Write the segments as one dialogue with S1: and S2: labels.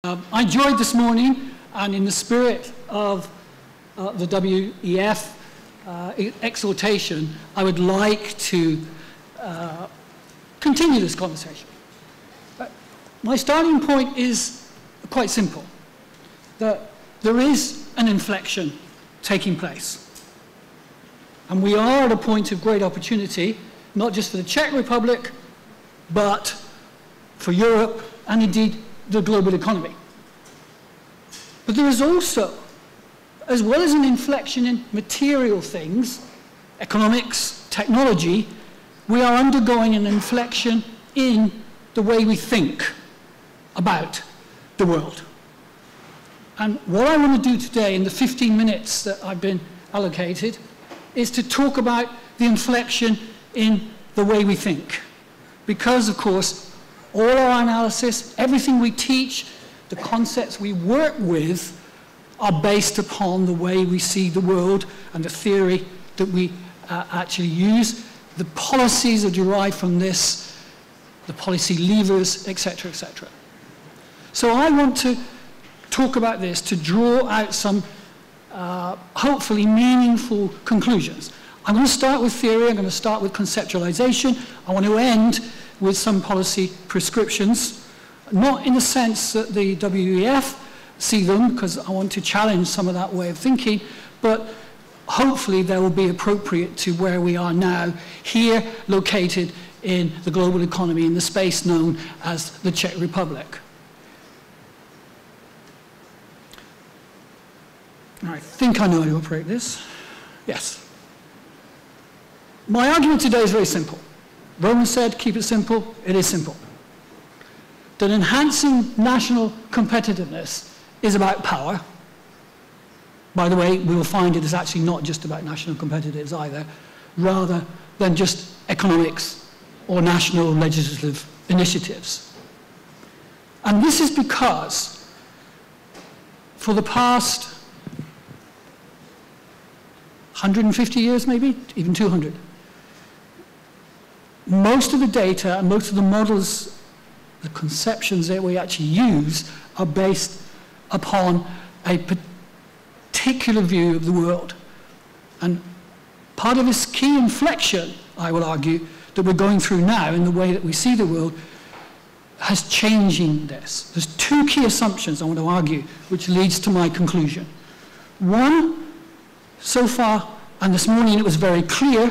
S1: I enjoyed this morning, and in the spirit of the WEF exhortation, I would like to continue this conversation. My starting point is quite simple, that there is an inflection taking place. And we are at a point of great opportunity, not just for the Czech Republic, but for Europe and indeed the global economy. But there is also, as well as an inflection in material things, economics, technology, we are undergoing an inflection in the way we think about the world. And what I want to do today in the 15 minutes that I've been allocated is to talk about the inflection in the way we think. Because, of course, all our analysis, everything we teach, the concepts we work with are based upon the way we see the world and the theory that we actually use. The policies are derived from this, the policy levers, etc., etc. So I want to talk about this to draw out some hopefully meaningful conclusions. I'm going to start with theory, I'm going to start with conceptualization, I want to end with some policy prescriptions, not in the sense that the WEF see them, because I want to challenge some of that way of thinking, but hopefully they will be appropriate to where we are now, here located in the global economy, in the space known as the Czech Republic. I think I know how to operate this. Yes. My argument today is very simple. Roman said, keep it simple. It is simple. That enhancing national competitiveness is about power. By the way, we will find it is actually not just about national competitiveness either, rather than just economics or national legislative initiatives. And this is because for the past 150 years maybe, even 200, most of the data and most of the models, the conceptions that we actually use are based upon a particular view of the world. And part of this key inflection, I will argue, that we're going through now in the way that we see the world has changing this. There's two key assumptions I want to argue, which leads to my conclusion. One, so far, and this morning it was very clear,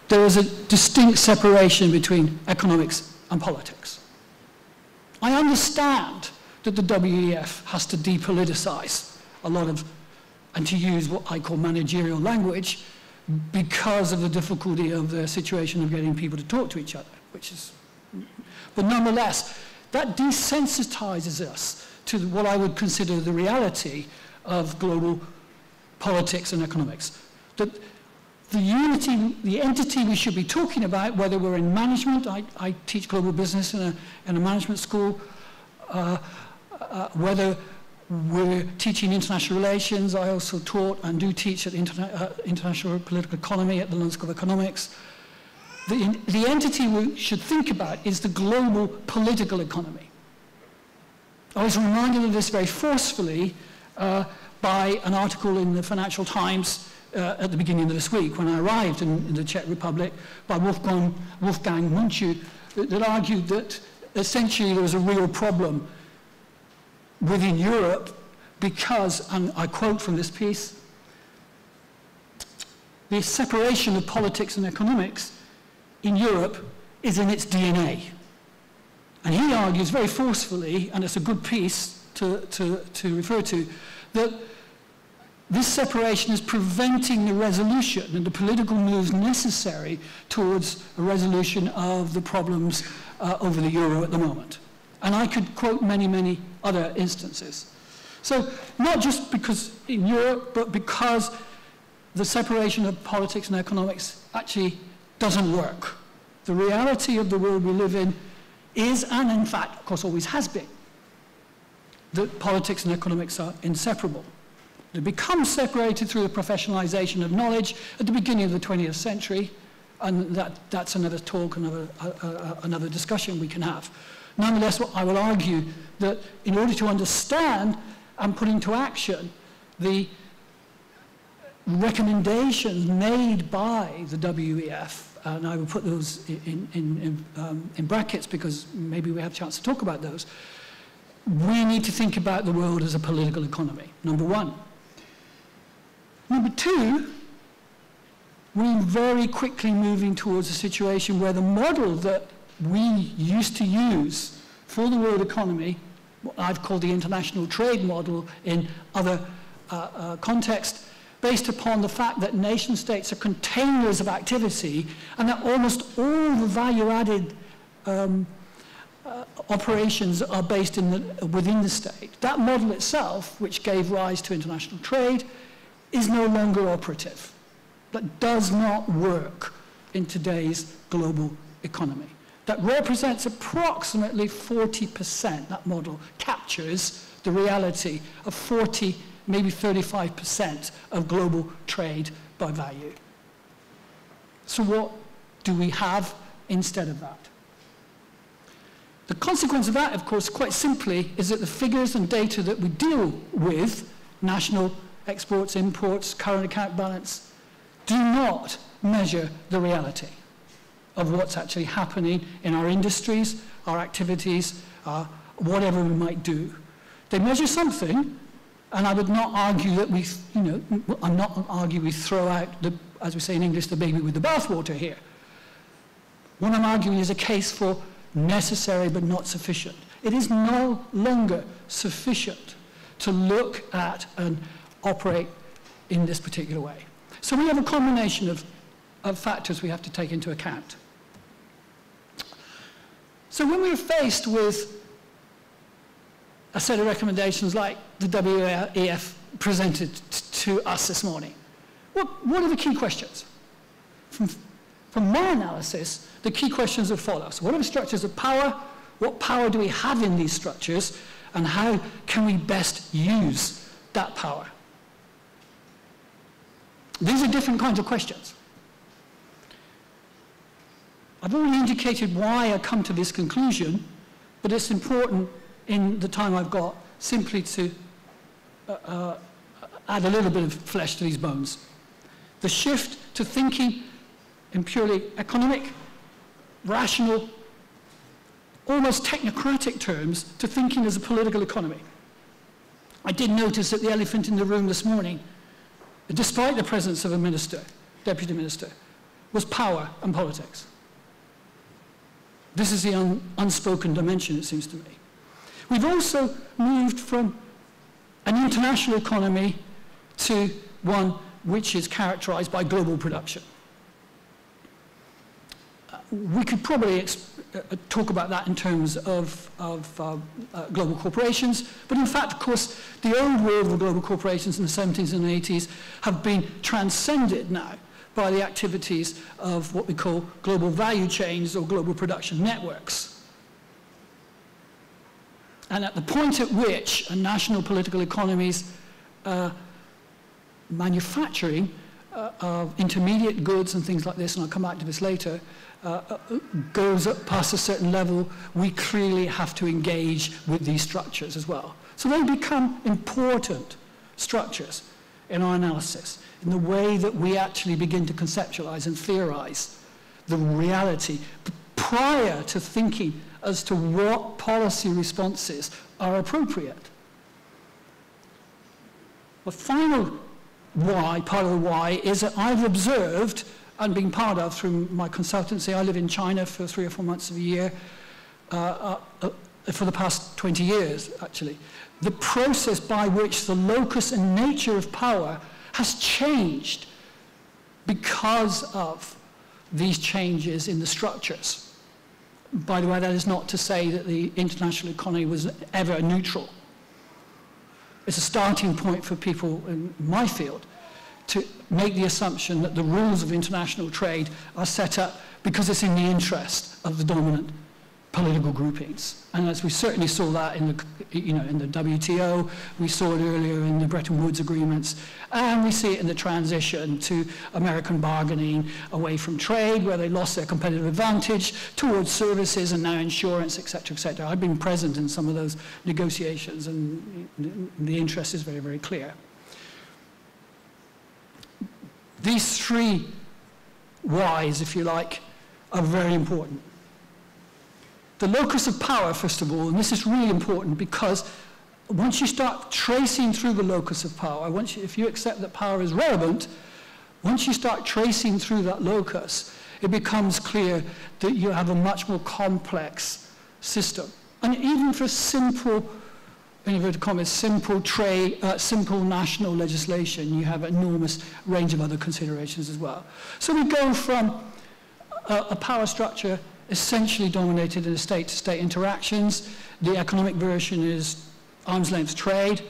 S1: there is a distinct separation between economics and politics. I understand that the WEF has to depoliticize a lot of, and to use what I call managerial language, because of the difficulty of the situation of getting people to talk to each other, which is, but nonetheless, that desensitizes us to what I would consider the reality of global politics and economics. That the unity, the entity we should be talking about, whether we're in management, I teach global business in a management school, whether we're teaching international relations, I also taught and do teach at international political economy at the London School of Economics. The entity we should think about is the global political economy. I was reminded of this very forcefully by an article in the Financial Times at the beginning of this week when I arrived in the Czech Republic by Wolfgang Munchu that argued that essentially there was a real problem within Europe because, and I quote from this piece, the separation of politics and economics in Europe is in its DNA. And he argues very forcefully, and it's a good piece to refer to, that this separation is preventing the resolution and the political moves necessary towards a resolution of the problems over the euro at the moment. And I could quote many, many other instances. So not just because in Europe, but because the separation of politics and economics actually doesn't work. The reality of the world we live in is, and in fact, of course, always has been, that politics and economics are inseparable. They become separated through the professionalization of knowledge at the beginning of the 20th century, and that's another talk, another discussion we can have. Nonetheless, I will argue that in order to understand and put into action the recommendations made by the WEF, and I will put those in brackets because maybe we have a chance to talk about those, we need to think about the world as a political economy, number one. Number two, we're very quickly moving towards a situation where the model that we used to use for the world economy, what I've called the international trade model in other contexts, based upon the fact that nation states are containers of activity and that almost all the value-added operations are based within the state. That model itself, which gave rise to international trade, is no longer operative. That does not work in today's global economy. That represents approximately 40%, that model captures the reality of 40, maybe 35% of global trade by value. So what do we have instead of that? The consequence of that, of course, quite simply, is that the figures and data that we deal with, national exports, imports, current account balance, do not measure the reality of what's actually happening in our industries, our activities, whatever we might do. They measure something, and I would not argue that I'm not arguing we throw out, as we say in English, the baby with the bathwater here. What I'm arguing is a case for necessary but not sufficient. It is no longer sufficient to look at and operate in this particular way. So we have a combination of factors we have to take into account. So when we're faced with a set of recommendations like the WEF presented to us this morning, what are the key questions? From my analysis, the key questions are follows. What are the structures of power? What power do we have in these structures? And how can we best use that power? These are different kinds of questions. I've already indicated why I come to this conclusion, but it's important in the time I've got simply to add a little bit of flesh to these bones. The shift to thinking in purely economic, rational, almost technocratic terms to thinking as a political economy. I did notice that the elephant in the room this morning, despite the presence of a minister, deputy minister, was power and politics. This is the unspoken dimension, it seems to me. We've also moved from an international economy to one which is characterized by global production. We could probably talk about that in terms of global corporations, but in fact, of course, the old world of global corporations in the 70s and 80s have been transcended now by the activities of what we call global value chains or global production networks. And at the point at which a national political economy's manufacturing of intermediate goods and things like this, and I'll come back to this later, goes up past a certain level, we clearly have to engage with these structures as well. So they become important structures in our analysis, in the way that we actually begin to conceptualize and theorize the reality prior to thinking as to what policy responses are appropriate. The final why, part of the why, is that I've observed and been part of through my consultancy. I live in China for 3 or 4 months of a year, for the past 20 years, actually. The process by which the locus and nature of power has changed because of these changes in the structures. By the way, that is not to say that the international economy was ever neutral. It's a starting point for people in my field to make the assumption that the rules of international trade are set up because it's in the interest of the dominant political groupings. And as we certainly saw that in the WTO, we saw it earlier in the Bretton Woods agreements, and we see it in the transition to American bargaining away from trade, where they lost their competitive advantage, towards services and now insurance, et cetera, et cetera. I've been present in some of those negotiations, and the interest is very, very clear. These three whys, if you like, are very important. The locus of power, first of all, and this is really important because once you start tracing through the locus of power, if you accept that power is relevant, once you start tracing through that locus, it becomes clear that you have a much more complex system. And even for simple, in inverted commas, simple national legislation, you have an enormous range of other considerations as well. So we go from a power structure essentially dominated in state-to-state interactions. The economic version is arm's length trade,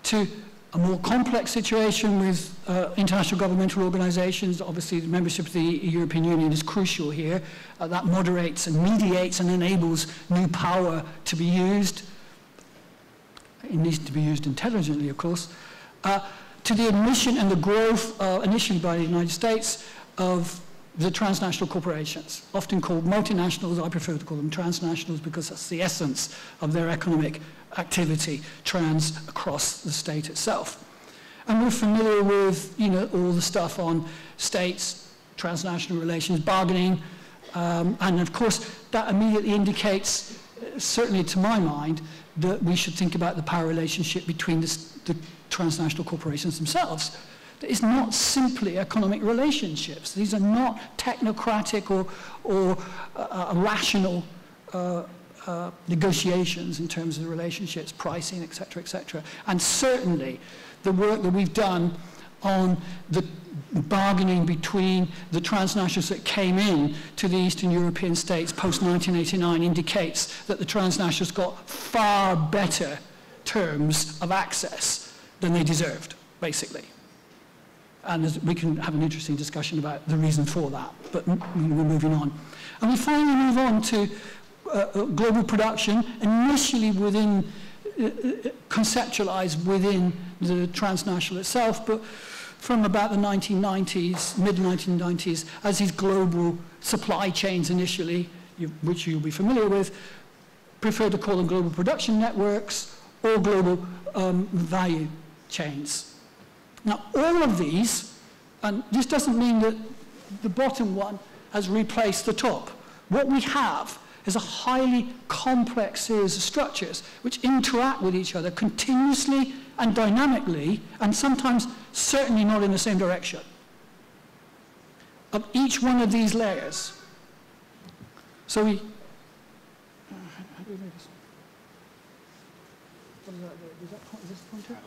S1: to a more complex situation with international governmental organizations. Obviously, the membership of the European Union is crucial here. That moderates and mediates and enables new power to be used. It needs to be used intelligently, of course. To the admission and the growth, initially by the United States, of the transnational corporations, often called multinationals. I prefer to call them transnationals because that's the essence of their economic activity, across the state itself. And we're familiar with, all the stuff on states, transnational relations, bargaining, and of course that immediately indicates, certainly to my mind, that we should think about the power relationship between the transnational corporations themselves. It's not simply economic relationships. These are not technocratic or rational negotiations in terms of the relationships, pricing, et cetera, et cetera. And certainly the work that we've done on the bargaining between the transnationals that came in to the Eastern European states post-1989 indicates that the transnationals got far better terms of access than they deserved, basically. And we can have an interesting discussion about the reason for that, but we're moving on. And we finally move on to global production, initially conceptualized within the transnational itself, but from about the 1990s, mid-1990s, as these global supply chains initially, which you'll be familiar with, prefer to call them global production networks or global value chains. Now, all of these, and this doesn't mean that the bottom one has replaced the top. What we have is a highly complex series of structures which interact with each other continuously and dynamically, and sometimes certainly not in the same direction, of each one of these layers. So we... how do we make this? What is that? Is this pointer?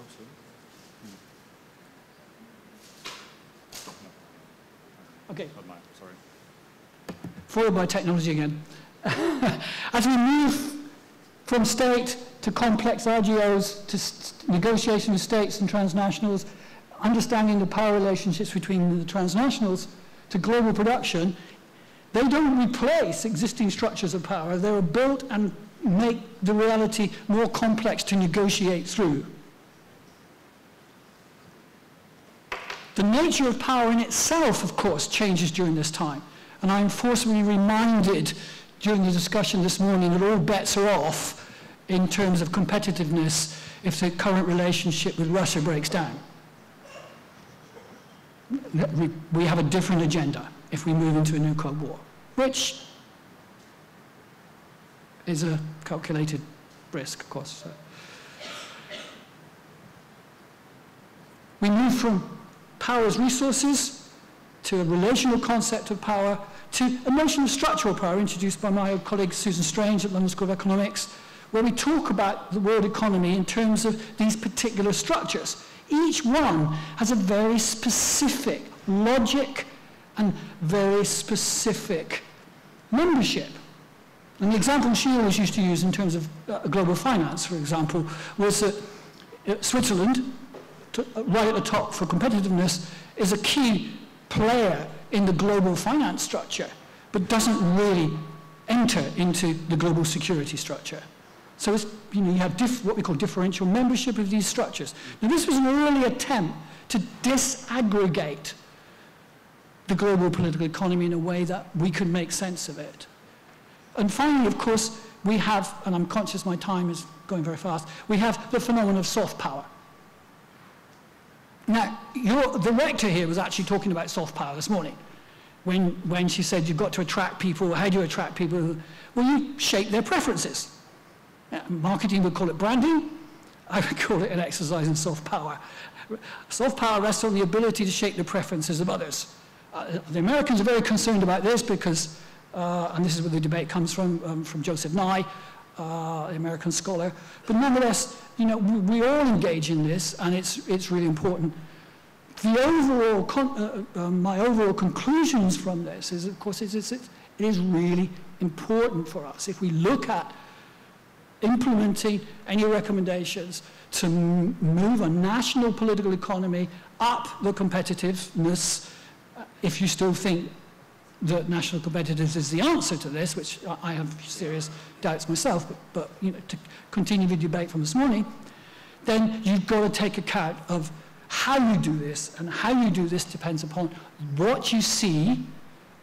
S1: Okay.
S2: Sorry.
S1: Followed by technology again. As we move from state to complex RGOs, to negotiation with states and transnationals, understanding the power relationships between the transnationals, to global production, they don't replace existing structures of power. They are built and make the reality more complex to negotiate through. The nature of power in itself, of course, changes during this time. And I'm forcibly reminded during the discussion this morning that all bets are off in terms of competitiveness if the current relationship with Russia breaks down. We have a different agenda if we move into a new Cold War, which is a calculated risk, of course. So. We move from power as resources to a relational concept of power to a notion of structural power introduced by my colleague Susan Strange at London School of Economics, where we talk about the world economy in terms of these particular structures. Each one has a very specific logic and very specific membership. And the example she always used to use in terms of global finance, for example, was that Switzerland, right at the top for competitiveness, is a key player in the global finance structure, but doesn't really enter into the global security structure. So it's, you have what we call differential membership of these structures. Now this was an early attempt to disaggregate the global political economy in a way that we could make sense of it. And finally, of course, we have, and I'm conscious my time is going very fast, we have the phenomenon of soft power. Now, the rector here was actually talking about soft power this morning when she said you've got to attract people. How do you attract people? Well, you shape their preferences. Marketing would call it branding. I would call it an exercise in soft power. Soft power rests on the ability to shape the preferences of others. The Americans are very concerned about this because, and this is where the debate comes from Joseph Nye, the American scholar. But nonetheless, we all engage in this, and it's really important. The overall, my overall conclusions from this is, of course, it is really important for us. If we look at implementing any recommendations to move a national political economy up the competitiveness, if you still think that national competitiveness is the answer to this, which I have serious doubts myself, but to continue the debate from this morning, then you've got to take account of how you do this, and how you do this depends upon what you see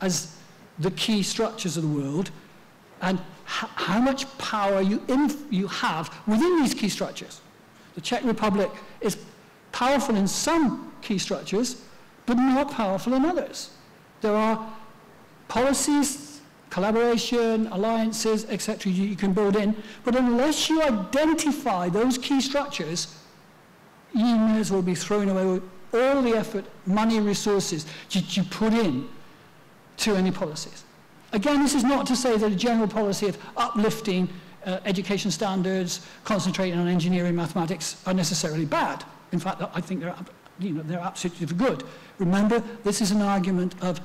S1: as the key structures of the world, and how much power you have within these key structures. The Czech Republic is powerful in some key structures, but not powerful in others. There are policies, collaboration, alliances, etc. you can build in, but unless you identify those key structures, you may as well be throwing away all the effort, money, resources that you put in to any policies. Again, this is not to say that a general policy of uplifting education standards, concentrating on engineering, mathematics are necessarily bad. In fact, I think they're absolutely good. Remember, this is an argument of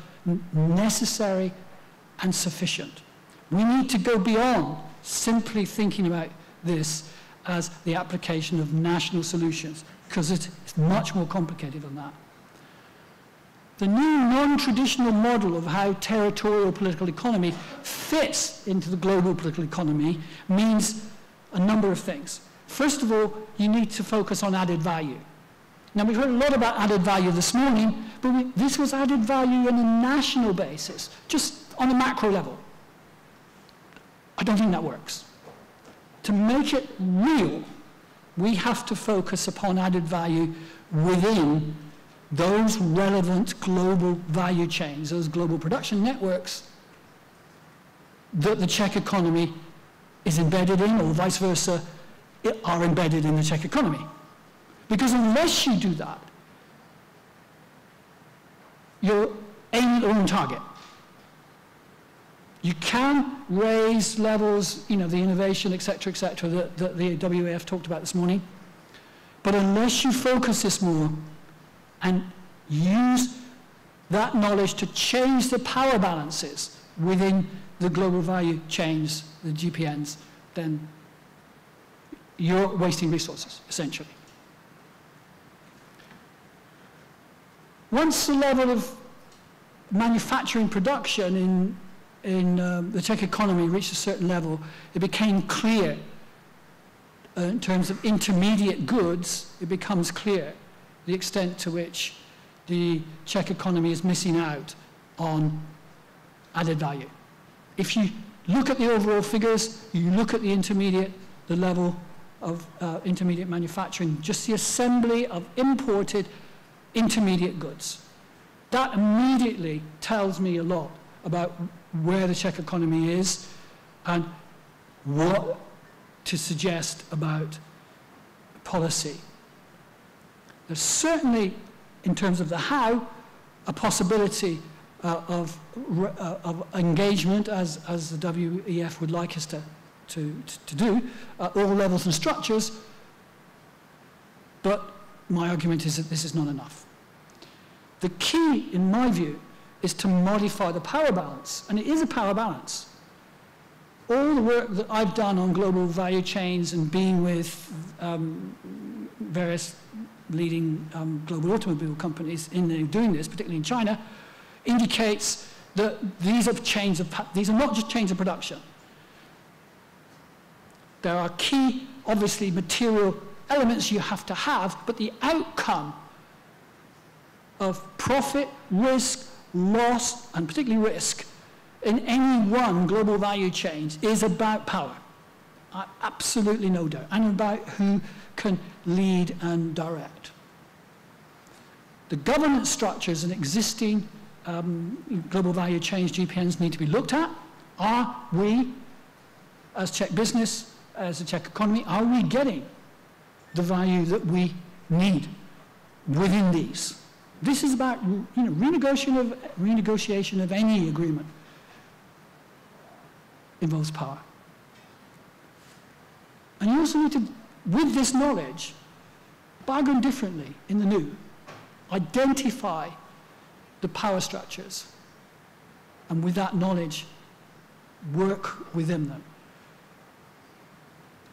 S1: necessary and sufficient. We need to go beyond simply thinking about this as the application of national solutions, because it's much more complicated than that. The new non-traditional model of how territorial political economy fits into the global political economy means a number of things. First of all, you need to focus on added value. Now, we've heard a lot about added value this morning, but this was added value on a national basis, just on a macro level. I don't think that works. To make it real, we have to focus upon added value within those relevant global value chains, those global production networks that the Czech economy is embedded in, or vice versa, are embedded in the Czech economy. Because unless you do that, you're aiming at the wrong target. You can raise levels, the innovation, et cetera, that the WEF talked about this morning. But unless you focus this more and use that knowledge to change the power balances within the global value chains, the GPNs, then you're wasting resources, essentially. Once the level of manufacturing production in the Czech economy reached a certain level, it became clear in terms of intermediate goods, it becomes clear the extent to which the Czech economy is missing out on added value. If you look at the overall figures, you look at the level of intermediate manufacturing, just the assembly of imported intermediate goods. That immediately tells me a lot about where the Czech economy is and what to suggest about policy. There's certainly, in terms of the how, a possibility of engagement, as the WEF would like us to do, at all levels and structures, but my argument is that this is not enough. The key, in my view, is to modify the power balance, and it is a power balance. All the work that I've done on global value chains and being with various leading global automobile companies in doing this, particularly in China, indicates these are not just chains of production. There are key, obviously, material elements you have to have, but the outcome of profit, risk, loss, and particularly risk in any one global value chain is about power. Absolutely no doubt. And about who can lead and direct. The governance structures and existing global value chains, GPNs, need to be looked at. Are we, as Czech business, as a Czech economy, are we getting the value that we need within these? This is about renegotiation of any agreement. Involves power. And you also need to, with this knowledge, bargain differently in the new. Identify the power structures, and with that knowledge, work within them.